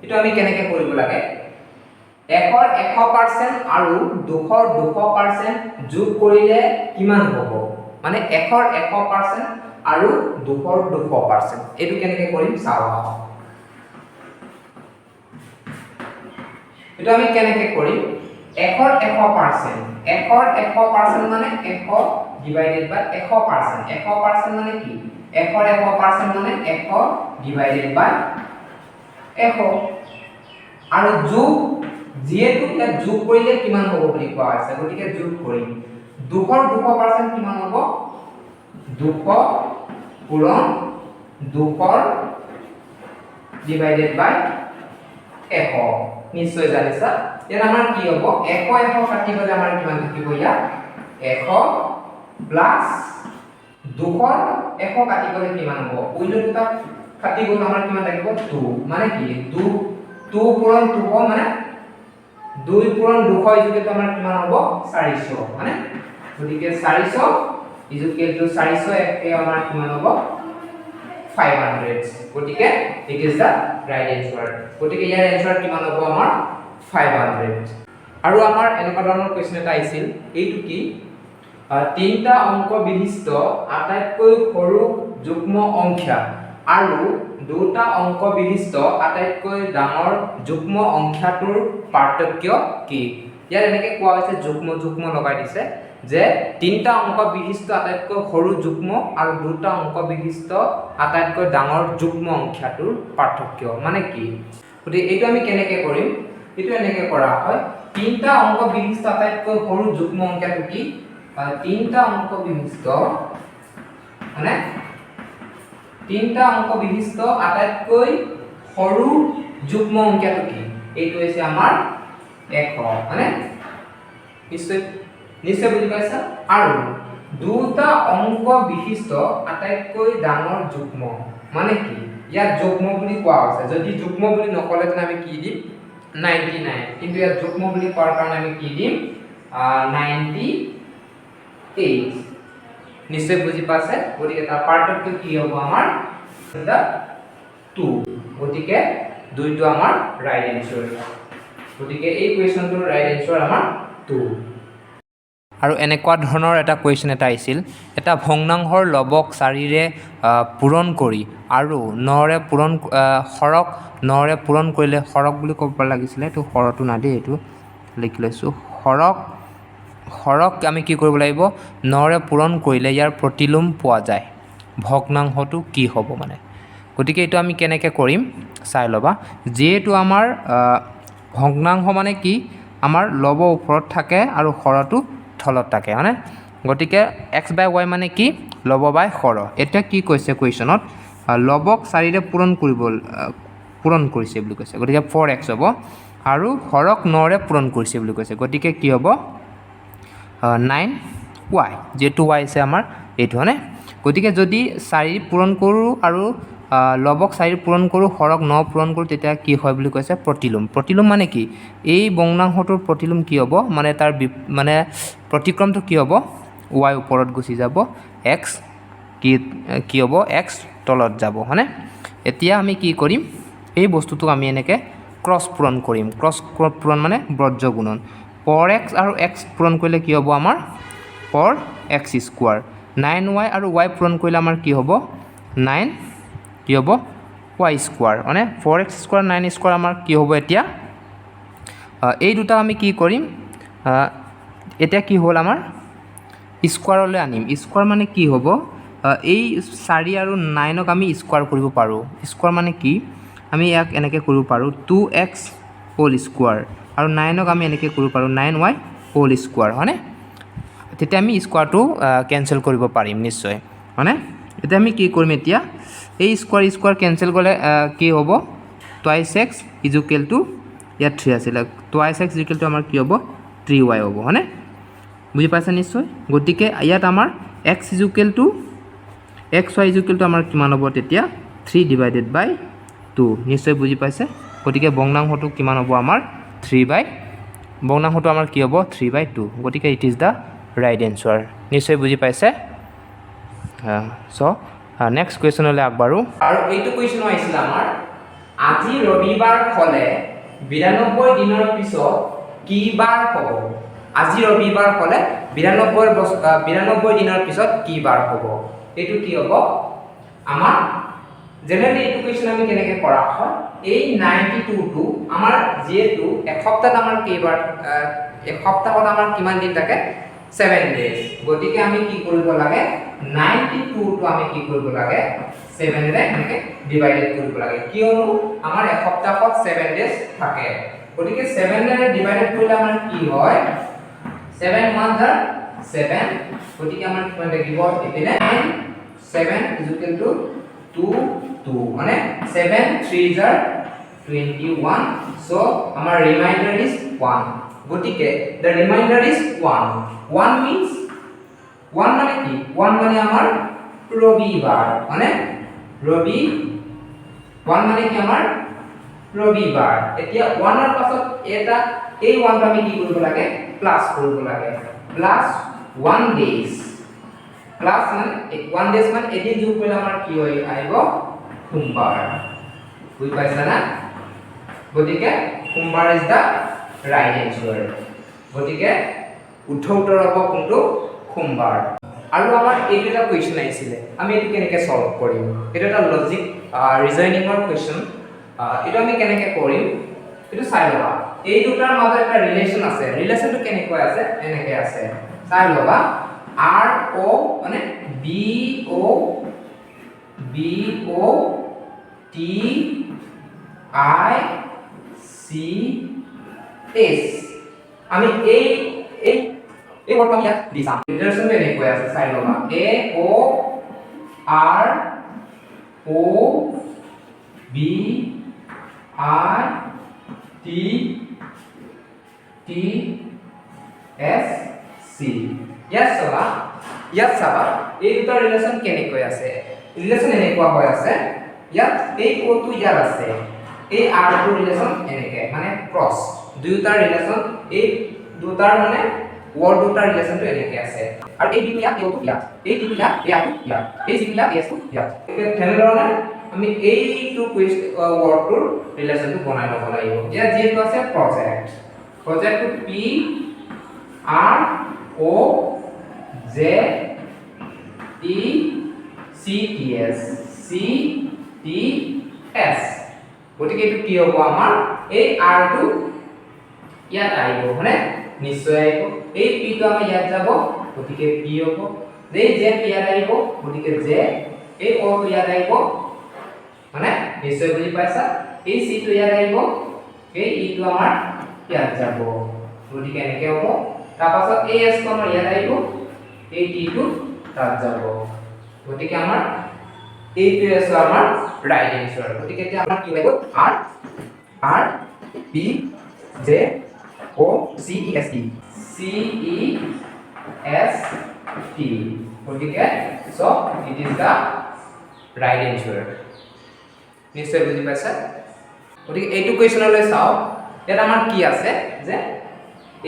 এইটো আমি কেনেকৈ কৰিব লাগে 100 100% আৰু 200 200% যোগ কৰিলে কিমান হ'ব মানে 100 100% আৰু 200 200% এইটো কেনেকৈ কৰিম চাওঁ এইটো আমি কেনেকৈ কৰিম 100 100% 100 100% মানে 100 ডিভাইডেড বাই 100% 100% মানে কি 100 100% মানে 100 ডিভাইডেড বাই 100 আৰু যোগ যেহেতু ইয়াত যোগ কৰিলে কিমান হ'ব বুলি কোৱা আছে গতিকে যোগ কৰিম 200 200% কিমান হ'ব 200 পূৰণ 200 ডিভাইডেড বাই 100 নিশ্চয় জানিছা ইয়াত আমাৰ কি হ'ব 100 100 কাটি গ'লে আমাৰ কিমান থাকিব ইয়াত 100 প্লাস 200 100 কাটি গ'লে কিমান হ'ব উইলো দুটা কাটি গ'লে আমাৰ কিমান থাকিব 2 মানে কি 2 পূৰণ 200 মানে 2 পূৰণ 200 ইকুৱেল আমাৰ কিমান হ'ব 400 মানে গতিকে 400 ইকুৱেল টু 400 একে আমাৰ কিমান হ'ব 500 গতিকে it is the right answer গতিকে ইয়াৰ এনসাৰ কিমান হ'ব আমাৰ 500 আৰু আমাৰ এনেকুৱা ধৰণৰ কোৱেশ্চন এটা আহিছিল এইটো কি তিনটা অংক বিশিষ্ট আটাইতকৈ সৰু যুগ্ম সংখ্যা আৰু দুটা অংক বিশিষ্ট আটাইতকৈ ডাঙৰ যুগ্ম সংখ্যাটোৰ পাৰ্থক্য কি ইয়াৰ এনেকৈ কোৱা হৈছে যুগ্ম যুগ্ম লগাই দিছে যে তিনটা অংক বিশিষ্ট আটাইতকৈ সৰু যুগ্ম আৰু দুটা অংক বিশিষ্ট আটাইতকৈ ডাঙৰ যুগ্ম সংখ্যাটোৰ পাৰ্থক্য মানে কি গতিকে এইটো আমি কেনেকৈ কৰিম এইটো এনেকৈ কৰা হয় তিনটা অংক বিশিষ্ট আটাইতকৈ সৰু যুগ্ম সংখ্যাটো কি তিনটা অংক বিশিষ্ট মানে তিনটা অংক বিশিষ্ট আটাইতকৈ সৰু যুগ্ম সংখ্যাটো কি এইটো হৈছে আমাৰ 100 মানে নিশ্চয় বুজি পাইছা আৰু দুটা অংক বিশিষ্ট আটাইতকৈ ডাঙৰ যুগ্ম মানে কি ইয়াত যুগ্ম বুলি কোৱা হৈছে যদি যুগ্ম বুলি নকলে তেনে আমি কি দিম 99 কিন্তু ইয়াত যুগ্ম বুলি কোৱাৰ কাৰণে আমি কি দিম 98 নিশ্চয় বুজি পাইছে গতিকে তাৰ পাৰ্থক্য কি হ'ব আমাৰ 2 গতিকে 2 টো আমাৰ ৰাইট এনসাৰ গতিকে এই কোৱেশ্চনটোৰ ৰাইট এনসাৰ আমাৰ 2 আৰু এনেকুৱা ধৰণৰ এটা কুৱেশ্যন এটা আহিছিল এটা ভগ্নাংশৰ লবক 4ৰে পূৰণ কৰি আৰু 9ৰে পূৰণ হৰক 9ৰে পূৰণ কৰিলে হৰক বুলি ক'ব লাগিছিলে এইটো হৰটো নাদি এইটো লিখি লৈছোঁ হৰক আমি কি কৰিব লাগিব 9ৰে পূৰণ কৰিলে ইয়াৰ প্ৰতিলোম পোৱা যায় ভগ্নাংশটো কি হ'ব মানে গতিকে এইটো আমি কেনেকৈ কৰিম চাই ল'বা যেহেতু আমাৰ ভগ্নাংশ মানে কি আমাৰ লব ওপৰত থাকে আৰু হৰটো তলত থাকে মানে গতিকে x বাই y মানে কি লব বাই হৰ এটা কি কৈছে কুৱেশ্যনত লবক 4ৰে পূৰণ কৰিছে বুলি কৈছে গতিকে 4x হ'ব আৰু হৰক 9ৰে পূৰণ কৰিছে বুলি কৈছে গতিকে কি হ'ব 9y যেটো y আছে আমাৰ এইটো মানে গতিকে যদি 4 পূৰণ কৰোঁ আৰু লবক 4 পূৰণ কৰোঁ হৰক 9 পূৰণ কৰোঁ তেতিয়া কি হয় বুলি কৈছে প্ৰতিলোম মানে কি এই ভগ্নাংশটোৰ প্ৰতিলোম কি হ'ব মানে তাৰ মানে প্ৰতিক্ৰমটো কি হ'ব y ওপৰত গুচি যাব x কি হ'ব x তলত যাব হয়নে এতিয়া আমি কি কৰিম এই বস্তুটোক আমি এনেকৈ ক্ৰছ পূৰণ কৰিম ক্ৰছ পূৰণ মানে ব্ৰজ গুণন per x আৰু x পূৰণ কৰিলে কি হ'ব আমাৰ per x স্কোৱাৰ 9y আৰু y পূৰণ কৰিলে আমাৰ কি হ'ব 9 কি হ'ব y স্কোৱাৰ মানে 4x স্কোৱাৰ 9 স্কোৱাৰ আমাৰ কি হ'ব এতিয়া এই দুটা আমি কি কৰিম এতিয়া কি হ'ল আমাৰ স্কোৱাৰলৈ আনিম স্কোৱাৰ মানে কি হ'ব এই 4 আৰু 9ক আমি স্কোৱাৰ কৰিব পাৰোঁ স্কোৱাৰ মানে কি আমি ইয়াক এনেকৈ কৰিব পাৰোঁ 2x হোল স্কোৱাৰ আৰু 9ক আমি এনেকৈ কৰিব পাৰোঁ 9y হোল স্কোৱাৰ হয়নে তেতিয়া আমি স্কোৱাৰটো কেনচেল কৰিব পাৰিম নিশ্চয় হয়নে এতিয়া আমি কি কৰিম এতিয়া এই স্কোৱাৰ কেনচেল কৰিলে কি হ'ব টুৱাইছ এক্স ইকুৱেল টু ইয়াত 3 আছিলে টুৱাইছ এক্স ইকুৱেল টু আমাৰ কি হ'ব 3y হ'ব হয়নে বুজি পাইছে নিশ্চয় গতিকে ইয়াত আমাৰ x equal to xy equal to আমাৰ কিমান হ'ব তেতিয়া 3 ডিভাইডেড বাই 2 নিশ্চয় বুজি পাইছে গতিকে ভগ্নাংশটো কিমান হ'ব আমাৰ 3/2 ভগ্নাংশটো আমাৰ কি হ'ব 3/2 গতিকে it is the right answer নিশ্চয় বুজি পাইছে চ' নেক্সট কুৱেশ্যনলৈ আগবাঢ়ো আৰু এইটো কুৱেশ্যন আহিছিল আমাৰ আজি ৰবিবাৰ হ'লে 92 দিনৰ পিছত কি বাৰ হ'ব? আজি ৰবিবাৰ হ'লে 92 দিনৰ পিছত কি বাৰ হ'ব? এইটো কি হ'ব? আমাৰ জেনেৰেলি এইটো কুৱেশ্যন আমি কেনেকৈ কৰা হয়, এই 92 টো আমাৰ যিহেতু এসপ্তাহত আমাৰ কেইবাৰ এসপ্তাহত আমাৰ কিমান দিন থাকে? 7 ডেজ। গতিকে আমি কি কৰিব লাগে? 92 টো আমি কি কৰিব লাগে? 7 ৰে এনেকৈ ডিভাইডেড কৰিব লাগে, কিয়নো আমাৰ এসপ্তাহত 7 ডেজ থাকে। গতিকে 7 ৰে ডিভাইডেড কৰিলে আমাৰ কি হয়? 7 1 jar 7, গতিকে আমাৰ কিমান থাকিব? এপিনে 7 2 2 মানে 7 3 jar 21, so our remainder is 1. গতিকে the remainder is 1. 1 means 1 মানে কি? 1 মানে আমাৰ ৰবিবাৰ, মানে ৰবি 1 মানে কি আমাৰ ৰবিবাৰ। এতিয়া 1 ৰ পাছত এটা এই 1 টো আমি কি কৰিব লাগে? প্লাস কৰিব লাগে, প্লাস 1 days, প্লাস মানে 1 days মানে এদিন যোগ কৰিলে আমাৰ কি হৈ আহিব? সোমবাৰ। বুজি পাইছা না? গতিকে সোমবাৰ ইজ দা ৰাইট এনসাৰ। গতিকে উত্তৰ হ'ব কোনটো? সোমবাৰ। আৰু আমাৰ এইটো এটা কুৱেশ্যন আহিছিলে, আমি এইটো কেনেকৈ সলভ কৰিম? এইটো এটা লজিক ৰিজনিঙৰ কুৱেশ্যন। এইটো আমি কেনেকৈ কৰিম এইটো চাই ল'বা। এই দুটাৰ মাজত এটা ৰিলেশ্যন আছে, ৰিলেশ্যনটো কেনেকৈ আছে? এনেকৈ আছে, চাই ল'বা। আৰ অ মানে B O T I C S, আমি এই ওয়ার্ডটো আমি ইয়াত দিছাম। ৰিলেশ্যনটো এনেকৈ আছে, চাই ল'বা। A O R O B I T S C. ইয়াত চাবা এই দুটা ৰিলেশ্যন কেনেকৈ আছে? ৰিলেশ্যন এনেকুৱা হৈ আছে, ইয়াত এই অ টো ইয়াত আছে, এই আৰ টো ৰিলেশ্যন এনেকৈ মানে ক্ৰছ। দুয়োটাৰ ৰিলেশ্যন এই দুটাৰ মানে ওয়াৰ্ড দুটাৰ ৰিলেশ্যনটো এনেকৈ আছে। আৰু এই বিটো ইয়াত, এইটো ইয়াত, এই টিটো ইয়াত, এই আটো ইয়াত, এই সিটো ইয়াত, এছটো ইয়াত। তেনেধৰণে আমি এইটো ওয়াৰ্ডটোৰ ৰিলেশ্যনটো বনাই ল'ব লাগিব। ইয়াত যিহেতু আছে প্ৰজেক্টটো P R O J E C T S. গতিকে এইটো কি হ'ব? আমাৰ এই আৰ টো ইয়াত আহিব, মানে নিশ্চয় আহিব। এই পি টো আমাৰ ইয়াত যাব, গতিকে পি হ'ব। এই জে টো ইয়াত আহিব, গতিকে জে। এই অ টো ইয়াত আহিব, মানে নিশ্চয় বুজি পাইছা। এই সি টো ইয়াত আহিব, এই ই টো আমাৰ ইয়াত যাব, গতিকে এনেকৈ হ'ব। তাৰপাছত এই এছ টো আমাৰ ইয়াত আহিব, এই টি টো তাত যাব, গতিকে আমাৰ এইটো আছে আমাৰ ৰাইট এনসাৰ। গতিকে এতিয়া আমাৰ কি লাগিব? আৰ পি জে অ চি ই এছ টি গতিকে so it is the right answer। নিশ্চয় বুজি পাইছা? গতিকে এইটো কুৱেশ্যনলৈ চাওঁ। ইয়াত আমাৰ কি আছে যে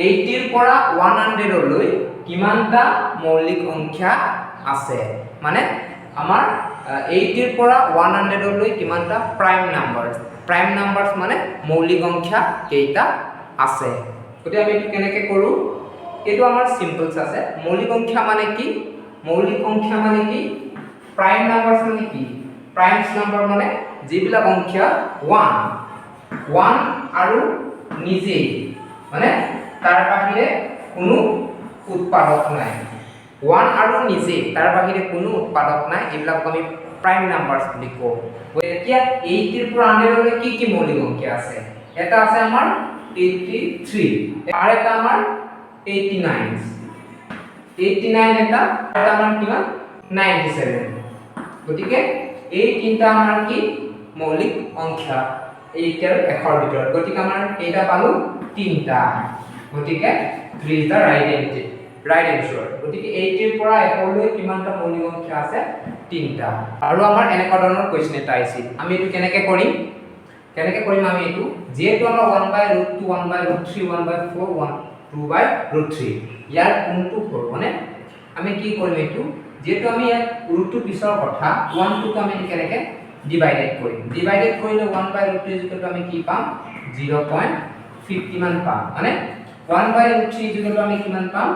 80 ৰ পৰা 100 লৈ কিমানটা মৌলিক সংখ্যা আছে? মানে আমাৰ 80 ৰ পৰা 100 লৈ কিমানটা প্ৰাইম নাম্বাৰছ মানে মৌলিক সংখ্যা কেইটা আছে? গতিকে আমি এইটো কেনেকৈ কৰোঁ? এইটো আমাৰ সিম্পলছ আছে। মৌলিক সংখ্যা মানে কি? প্ৰাইম নাম্বাৰছ মানে কি? প্ৰাইমছ নাম্বাৰ মানে যিবিলাক সংখ্যা 1 আৰু নিজে, মানে তাৰ বাহিৰে কোনো উৎপাদক নাই। 1 আৰু নিজে তাৰ বাহিৰে কোনো উৎপাদক নাই, এইবিলাক আমি প্ৰাইম নাম্বাৰছ বুলি কওঁ। এতিয়া 80 ৰ পৰা 100 লৈ কি মৌলিক সংখ্যা আছে? এটা আছে আমাৰ 83, আৰু এটা আমাৰ 89 এটা আমাৰ কিমান? 97। গতিকে এই তিনটা আমাৰ কি মৌলিক সংখ্যা 80 আৰু 100 ৰ ভিতৰত। গতিকে আমাৰ কেইটা পালো? তিনটা। গতিকে 3 is the right answer। গতিকে 80 ৰ পৰা 100 লৈ কিমানটা মৌলিক সংখ্যা আছে? তিনটা। আৰু আমাৰ এনেকুৱা ধৰণৰ কুৱেশ্যন এটা আহিছিল, আমি এইটো কেনেকৈ কৰিম? আমি এইটো যেহেতু আমাৰ 1/√2 1/√3 1/4 2/√3 ইয়াৰ কোনটো কৰোঁ, মানে আমি কি কৰিম? এইটো যেহেতু আমি ইয়াত ৰুটটো পিছৰ কথা, 1 2 টো আমি কেনেকৈ ডিভাইডেড কৰিম ডিভাইডেড কৰিলে 1/√3 ইকুৱেল টু আমি কি পাম 0.50 মান পাম মানে 1/√3 ইকুৱেল টু আমি কিমান পাম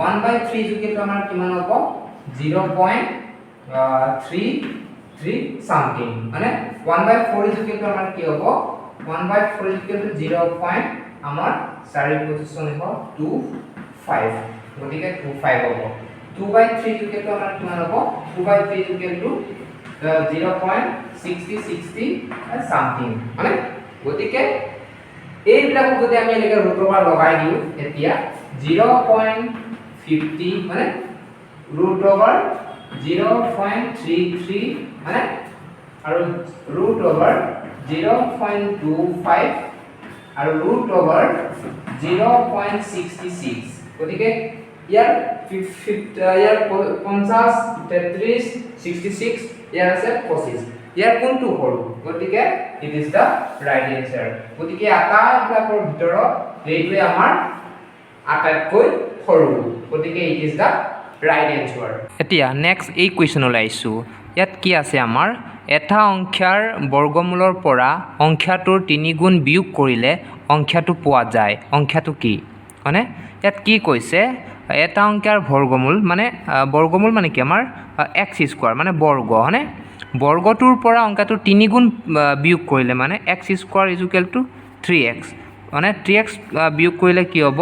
1/3 ইকুৱেল টু আমাৰ কিমান হ'ব 0.33 সামথিং মানে 1/4 ইকুৱেল টু আমাৰ কি হ'ব 1/4 ইকুৱেল টু 0. আমাৰ 4 পজিশন হ'ব 25 গতিকে 25 হ'ব 2/3 ইকুৱেল টু আমাৰ কিমান হ'ব 2/3 ইকুৱেল টু 0.60 সামথিং মানে গতিকে এইবিলাক যদি আমি এনেকৈ ৰুট ওভাৰ লগাই দিও এতিয়া 0.50 মানে ৰুট ওভাৰ 0.33 মানে আৰু ৰুট ওভাৰ 0.25 আৰু ৰুট ওভাৰ 0.66 গতিকে ইয়াৰ 50 33 66 ইয়াৰ আছে 25 ইয়াৰ কোনটো সৰু গতিকে it is the right answer গতিকে আটাইবিলাকৰ ভিতৰত এইটোৱে আমাৰ আটাইতকৈ সৰু গতিকে it is the right answer এতিয়া নেক্সট এই কোৱেশ্চন ওলাইছো ইয়াত কি আছে আমাৰ এটা সংখ্যাৰ বৰ্গমূলৰ পৰা সংখ্যাটোৰ 3 গুণ বিয়োগ কৰিলে সংখ্যাটো পোৱা যায় সংখ্যাটো কি মানে ইয়াত কি কৈছে এটা সংখ্যাৰ বৰ্গমূল মানে কি আমাৰ x² মানে বৰ্গ মানে বৰ্গটোৰ পৰা সংখ্যাটো 3 গুণ বিয়োগ কৰিলে মানে x² = 3x মানে 3x বিয়োগ কৰিলে কি হ'ব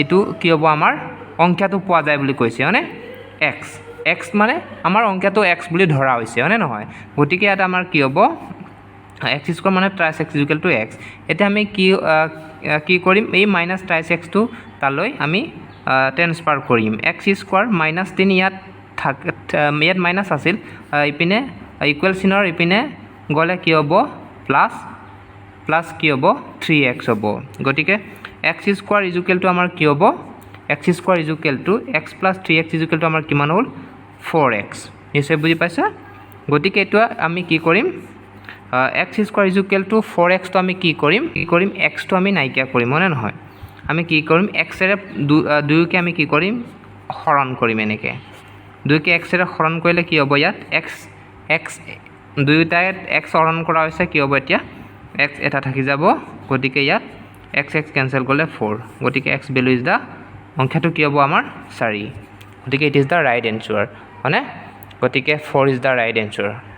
এটো কি হ'ব আমাৰ সংখ্যাটো পোৱা যায় বুলি কৈছে মানে x মানে আমাৰ সংখ্যাটো x বুলি ধৰা হৈছে মানে নহয় গতিকে এটা আমাৰ কি হ'ব x² মানে 3x = x এতিয়া আমি কি কৰিম এই -3x টো তালৈ আমি ট্ৰান্সফাৰ কৰিম x² -3 ইয়াত মাইনাস আছিল ইপিনে ইকুৱেল চিনৰ ইপিনে গলে কি হ'ব প্লাস কি হ'ব 3x হ'ব গতিকে x² = আমাৰ কি হ'ব x² = x + 3x = আমাৰ কিমান হ'ল 4x নিশ্চয় বুজি পাইছা গতিকে এটো আমি কি কৰিম x² = 4x তো আমি কি কৰিম x তো আমি নাইকিয়া কৰিম মানে নহয় আমি কি কৰিম x এৰে 2 কে আমি কি কৰিম হৰণ কৰিম এনেকে 2 কে x এৰে হৰণ কৰিলে কি হ'ব ইয়াত x দুইটাই x হৰণ কৰা হৈছে কি হ'ব এতিয়া x এটা থাকি যাব গতিকে ইয়াত x কেনসেল কৰিলে 4 গতিকে x ভ্যালু ইজ দা সংখ্যাটো কি হ'ব আমাৰ 4 গতিকে it is the right answer মানে গতিকে 4 ইজ দা ৰাইট আনসাৰ